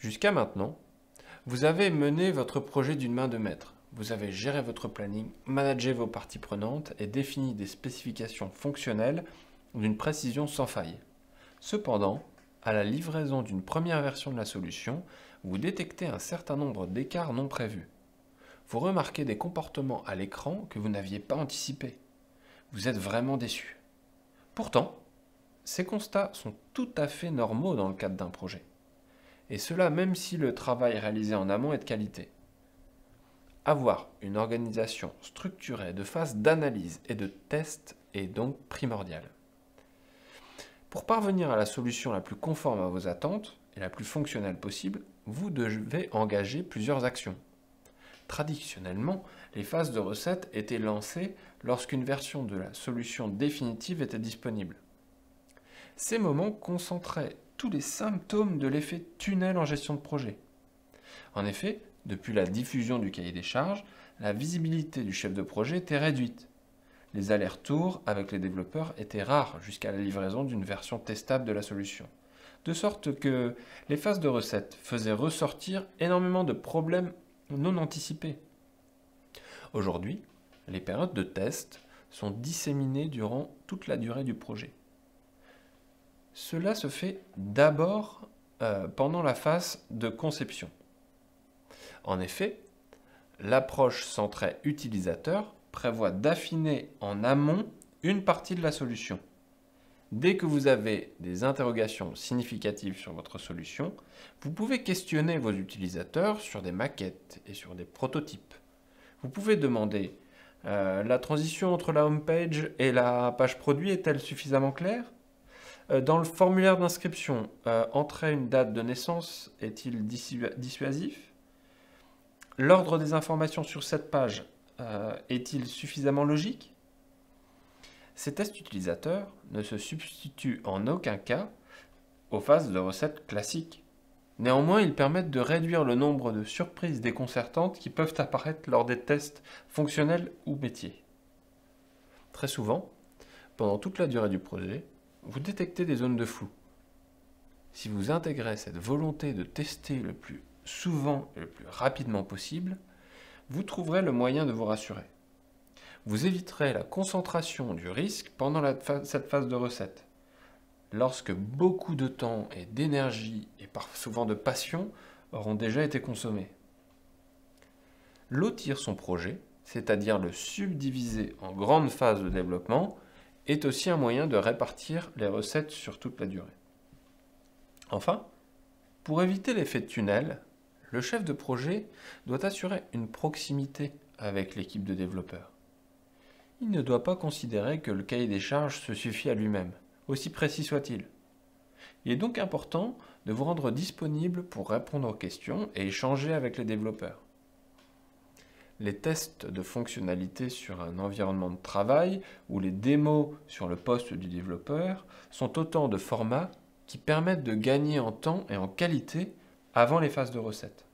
Jusqu'à maintenant, vous avez mené votre projet d'une main de maître. Vous avez géré votre planning, managé vos parties prenantes et défini des spécifications fonctionnelles d'une précision sans faille. Cependant, à la livraison d'une première version de la solution, vous détectez un certain nombre d'écarts non prévus. Vous remarquez des comportements à l'écran que vous n'aviez pas anticipés. Vous êtes vraiment déçu. Pourtant, ces constats sont tout à fait normaux dans le cadre d'un projet. Et cela même si le travail réalisé en amont est de qualité. Avoir une organisation structurée de phases d'analyse et de test est donc primordial. Pour parvenir à la solution la plus conforme à vos attentes et la plus fonctionnelle possible, vous devez engager plusieurs actions. Traditionnellement, les phases de recette étaient lancées lorsqu'une version de la solution définitive était disponible. Ces moments concentraient tous les symptômes de l'effet tunnel en gestion de projet. En effet, depuis la diffusion du cahier des charges, la visibilité du chef de projet était réduite. Les allers-retours avec les développeurs étaient rares jusqu'à la livraison d'une version testable de la solution. De sorte que les phases de recette faisaient ressortir énormément de problèmes non anticipés. Aujourd'hui, les périodes de test sont disséminées durant toute la durée du projet. Cela se fait d'abord pendant la phase de conception. En effet, l'approche centrée utilisateur prévoit d'affiner en amont une partie de la solution. Dès que vous avez des interrogations significatives sur votre solution, vous pouvez questionner vos utilisateurs sur des maquettes et sur des prototypes. Vous pouvez demander la transition entre la home page et la page produit est-elle suffisamment claire? Dans le formulaire d'inscription, entrer une date de naissance est-il dissuasif? L'ordre des informations sur cette page est-il suffisamment logique? Ces tests utilisateurs ne se substituent en aucun cas aux phases de recette classiques. Néanmoins, ils permettent de réduire le nombre de surprises déconcertantes qui peuvent apparaître lors des tests fonctionnels ou métiers. Très souvent, pendant toute la durée du projet, vous détectez des zones de flou. Si vous intégrez cette volonté de tester le plus souvent et le plus rapidement possible, vous trouverez le moyen de vous rassurer. Vous éviterez la concentration du risque pendant cette phase de recette. Lorsque beaucoup de temps et d'énergie et souvent de passion auront déjà été consommés. Lotir son projet, c'est-à-dire le subdiviser en grandes phases de développement, est aussi un moyen de répartir les recettes sur toute la durée. Enfin, pour éviter l'effet de tunnel, le chef de projet doit assurer une proximité avec l'équipe de développeurs. Il ne doit pas considérer que le cahier des charges se suffit à lui-même, aussi précis soit-il. Il est donc important de vous rendre disponible pour répondre aux questions et échanger avec les développeurs. Les tests de fonctionnalité sur un environnement de travail ou les démos sur le poste du développeur sont autant de formats qui permettent de gagner en temps et en qualité avant les phases de recette.